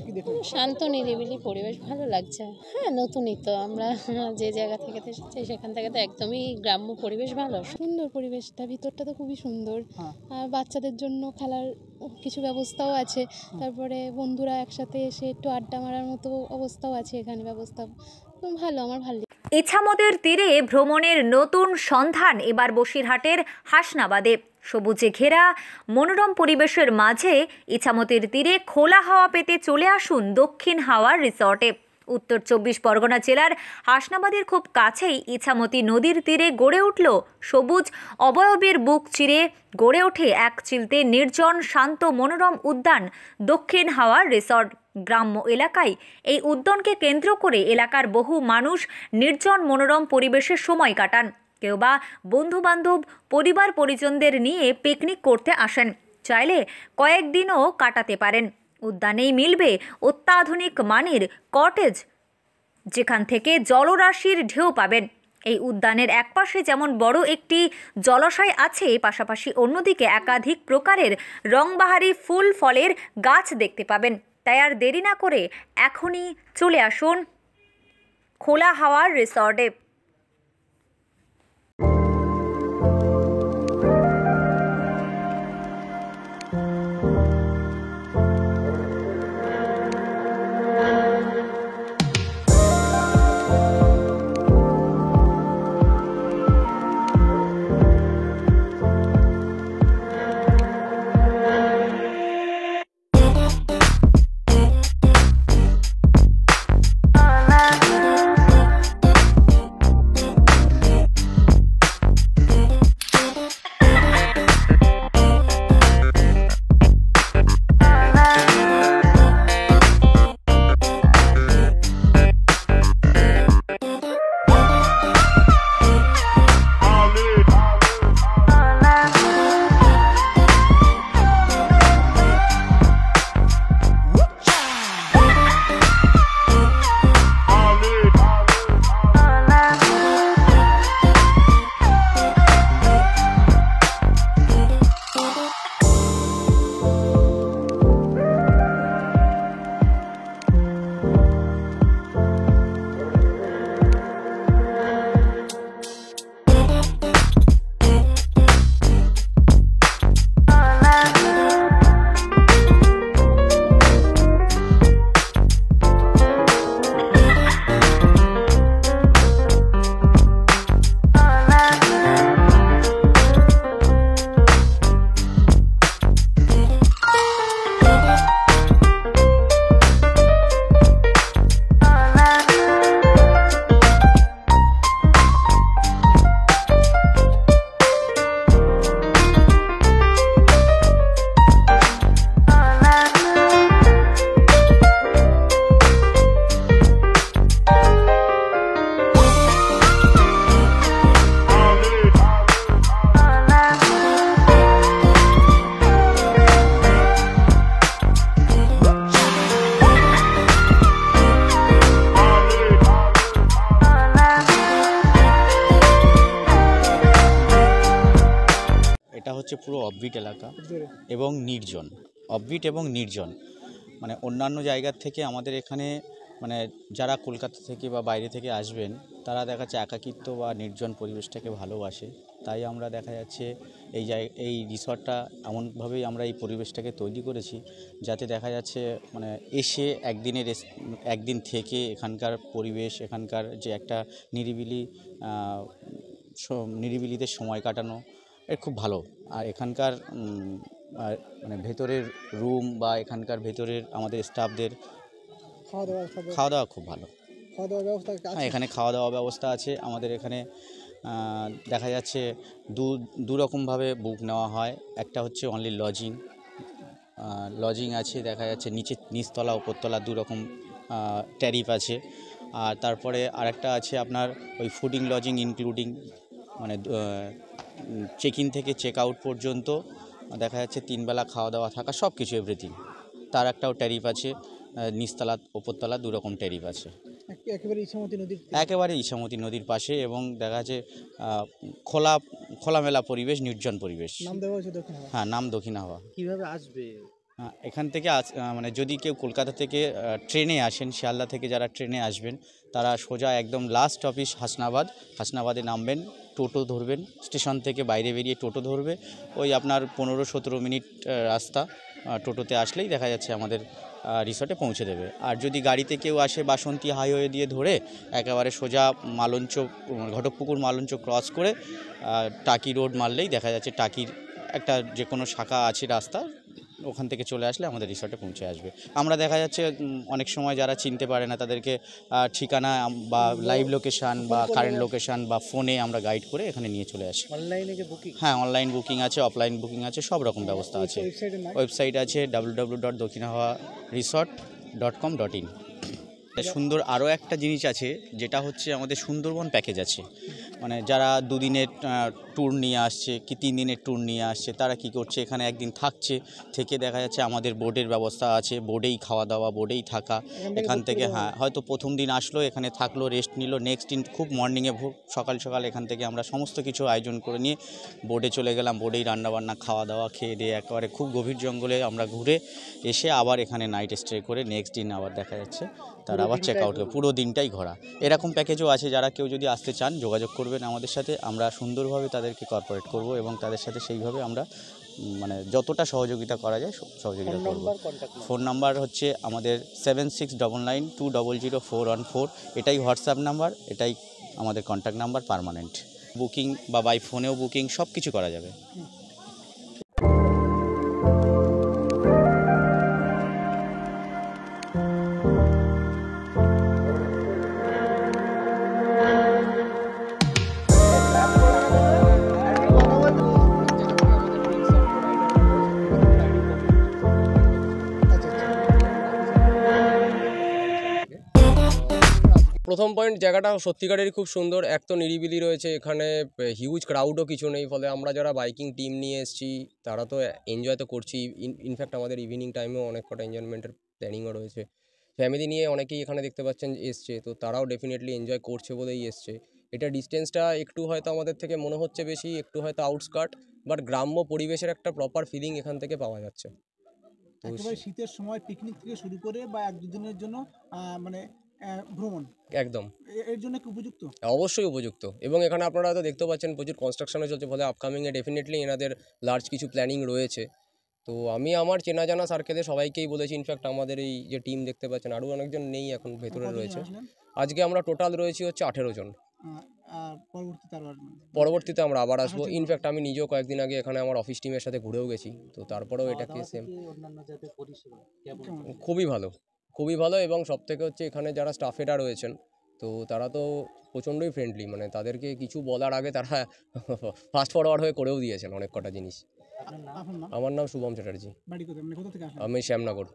কি দেখলেন? শান্ত নিরিবিলি পরিবেশ, ভালো লাগছে। হ্যাঁ, নতুনই তো আমরা যে জায়গা থেকে এসেছি সেখান থেকে তো একদমই গ্রাম্য পরিবেশ, ভালো সুন্দর পরিবেশটা, ভিতরটা তো খুবই সুন্দর। আর বাচ্চাদের জন্য খেলার কিছু ব্যবস্থাও আছে। তারপরে বন্ধুরা একসাথে এসে একটু আড্ডা মারার মতো অবস্থাও আছে এখানে, ব্যবস্থা ভালো, আমার ভালো। ইছামতির তীরে ভ্রমণের নতুন সন্ধান এবার বসিরহাটের হাসনাবাদে। সবুজে ঘেরা মনোরম পরিবেশের মাঝে ইছামতির তীরে খোলা হাওয়া পেতে চলে আসুন দক্ষিণ হাওয়ার রিসর্টে। উত্তর ২৪ পরগনা জেলার হাসনাবাদের খুব কাছেই ইছামতি নদীর তীরে গড়ে উঠল সবুজ অবয়বের বুক চিরে গড়ে ওঠে এক চিলতে নির্জন শান্ত মনোরম উদ্যান দক্ষিণ হাওয়ার রিসর্ট। গ্রাম্য এলাকায় এই উদ্যানকে কেন্দ্র করে এলাকার বহু মানুষ নির্জন মনোরম পরিবেশের সময় কাটান। কেউ বা বন্ধুবান্ধব পরিবার পরিজনদের নিয়ে পিকনিক করতে আসেন, চাইলে কয়েকদিনও কাটাতে পারেন। উদ্যানেই মিলবে অত্যাধুনিক মানের কটেজ, যেখান থেকে জলরাশির ঢেউ পাবেন। এই উদ্যানের একপাশে যেমন বড় একটি জলাশয় আছে, পাশাপাশি অন্যদিকে একাধিক প্রকারের রংবাহারি ফুল ফলের গাছ দেখতে পাবেন। তাই আর দেরি না করে এখনই চলে আসুন খোলা হাওয়ার রিসর্টে। এটা হচ্ছে পুরো অফবিট এলাকা এবং নির্জন, অফবিট এবং নির্জন। মানে অন্যান্য জায়গার থেকে আমাদের এখানে মানে যারা কলকাতা থেকে বা বাইরে থেকে আসবেন তারা দেখা যাচ্ছে একাকিত্ব বা নির্জন পরিবেশটাকে ভালোবাসে। তাই আমরা দেখা যাচ্ছে এই রিসর্টটা এমনভাবেই আমরা এই পরিবেশটাকে তৈরি করেছি যাতে দেখা যাচ্ছে মানে এসে একদিন থেকে এখানকার পরিবেশ, এখানকার যে একটা নিরিবিলিতে সময় কাটানো খুব ভালো। আর এখানকার মানে ভেতরের রুম বা এখানকার ভেতরের আমাদের স্টাফদের খাওয়া দাওয়া খুব ভালো। হ্যাঁ, এখানে খাওয়া দাওয়া ব্যবস্থা আছে। আমাদের এখানে দেখা যাচ্ছে দু রকমভাবে বুক নেওয়া হয়। একটা হচ্ছে অনলি লজিং আছে, দেখা যাচ্ছে নিচতলা উপরতলা দুরকম ট্যারিফ আছে। আর তারপরে আরেকটা আছে আপনার ওই ফুডিং লজিং ইনক্লুডিং, মানে চেক ইন থেকে চেক আউট পর্যন্ত দেখা যাচ্ছে 3 বেলা খাওয়া দাওয়া থাকা সব কিছু এভরিথিং, তার একটাও ট্যারিফ আছে। নিচতলা ওপরতলা দুরকম ট্যারিফ আছে। একেবারে ইছামতি নদীর পাশে এবং দেখা যাচ্ছে খোলামেলা পরিবেশ, নির্জন পরিবেশ। নাম দেওয়া হয়েছে দক্ষিণ হাওয়া। হ্যাঁ, নাম দক্ষিণ হাওয়া। কিভাবে আসবে? এখান থেকে মানে যদি কেউ কলকাতা থেকে ট্রেনে আসেন, শিয়ালদা থেকে যারা ট্রেনে আসবেন তারা সোজা একদম লাস্ট অফিস হাসনাবাদে নামবেন, টোটো ধরবেন, স্টেশন থেকে বাইরে বেরিয়ে টোটো ধরবে, ওই আপনার 15-17 মিনিট রাস্তা, টোটোতে আসলেই দেখা যাচ্ছে আমাদের রিসর্টে পৌঁছে দেবে। আর যদি গাড়িতে কেউ আসে বাসন্তী হাইওয়ে দিয়ে ধরে একেবারে সোজা মালঞ্চ, ঘটকপুকুর মালঞ্চ ক্রস করে টাকি রোড মারলেই দেখা যাচ্ছে টাকির একটা যে কোনো শাখা আছে রাস্তা, ওখান থেকে চলে আসলে আমাদের রিসর্টে পৌঁছে আসবে। আমরা দেখা যাচ্ছে অনেক সময় যারা চিনতে পারে না তাদেরকে ঠিকানা বা লাইভ লোকেশান বা কারেন্ট লোকেশান বা ফোনে আমরা গাইড করে এখানে নিয়ে চলে আসি। অনলাইনে যে বুকিং? হ্যাঁ, অনলাইন বুকিং আছে, অফলাইন বুকিং আছে, সব রকম ব্যবস্থা আছে। ওয়েবসাইট আছে www.dakhinhawaresort.com.in। সুন্দর আরও একটা জিনিস আছে, যেটা হচ্ছে আমাদের সুন্দরবন প্যাকেজ আছে। মানে যারা 2 দিনের ট্যুর নিয়ে আসছে কি 3 দিনের ট্যুর নিয়ে আসছে, তারা কি করছে এখানে একদিন থাকছে, থেকে দেখা যাচ্ছে আমাদের বোটের ব্যবস্থা আছে, বোটেই খাওয়া দাওয়া, বোটেই থাকা। এখান থেকে হয়তো প্রথম দিন আসলো, এখানে থাকলো, রেস্ট নিল, নেক্সট দিন খুব মর্নিংয়ে সকাল সকাল এখান থেকে আমরা সমস্ত কিছু আয়োজন করে নিয়ে বোটে চলে গেলাম, বোটেই রান্নাবান্না খাওয়া দাওয়া খেয়ে দিয়ে একেবারে খুব গভীর জঙ্গলে আমরা ঘুরে এসে আবার এখানে নাইট স্টে করে নেক্সট দিন আবার দেখা যাচ্ছে তারা আবার চেক আউট করে, পুরো দিনটাই ঘোরা। এরকম প্যাকেজও আছে, যারা কেউ যদি আসতে চান যোগাযোগ করবেন আমাদের সাথে, আমরা সুন্দরভাবে তাদেরকে কর্পোরেট করব এবং তাদের সাথে সেইভাবে আমরা মানে যতটা সহযোগিতা করা যায় সহযোগিতা করব। ফোন নাম্বার হচ্ছে আমাদের 7699200414, এটাই হোয়াটসঅ্যাপ নাম্বার, এটাই আমাদের কন্ট্যাক্ট নাম্বার পার্মানেন্ট। বুকিং বা বাই ফোনেও বুকিং সব কিছু করা যাবে। প্রথম পয়েন্ট, জায়গাটা সত্যিকারেরই খুব সুন্দর। এক তো নিরিবিলি রয়েছে, এখানে হিউজ ক্রাউডও কিছু নেই, ফলে আমরা যারা বাইকিং টিম নিয়ে এসেছি তারা তো এনজয় তো করছি। ইনফ্যাক্ট আমাদের ইভিনিং টাইমেও অনেক কটা এনজয়মেন্টের প্ল্যানিংও রয়েছে। ফ্যামিলি নিয়ে অনেকেই এখানে দেখতে পাচ্ছেন এসছে, তো তারাও ডেফিনেটলি এনজয় করছে বলেই এসছে। এটা ডিস্টেন্সটা একটু হয়তো আমাদের থেকে মনে হচ্ছে বেশি, একটু হয়তো আউটস্কার্ট, বাট গ্রাম্য পরিবেশের একটা প্রপার ফিলিং এখান থেকে পাওয়া যাচ্ছে। একেবারে শীতের সময় পিকনিক থেকে শুরু করে বা 1-2 দিনের জন্য মানে ভ্রমণ একদম এর জন্য কি উপযুক্ত? অবশ্যই উপযুক্ত। এবং এখানে আপনারা হয়তো দেখতে পাচ্ছেন প্রচুর কনস্ট্রাকশনও চলছে, ফলে আপকামিংয়ে ডেফিনেটলি এনাদের লার্জ কিছু প্ল্যানিং রয়েছে। তো আমি আমার চেনা জানা সার্কেলে সবাইকেই বলেছি, ইনফ্যাক্ট আমাদের এই যে টিম দেখতে পাচ্ছেন আরও অনেকজন নেই এখন ভেতরে রয়েছে। আজকে আমরা টোটাল রয়েছি হচ্ছে 18 জন। আর পরবর্তীতে আমরা আবার আসবো। ইনফ্যাক্ট আমি নিজেও কয়েকদিন আগে এখানে আমার অফিস টিমের সাথে ঘুরেও গেছি, তো তারপরেও এটাকে সেম খুবই ভালো, খুবই ভালো। এবং সবথেকে হচ্ছে এখানে যারা স্টাফেরা রয়েছেন, তো তারা তো প্রচণ্ডই ফ্রেন্ডলি, মানে তাদেরকে কিছু বলার আগে তারা ফাস্ট ফরওয়ার্ড হয়ে করেও দিয়েছেন অনেক কটা জিনিস। আমার নাম শুভম চ্যাটার্জি, আমি শ্যামনগর।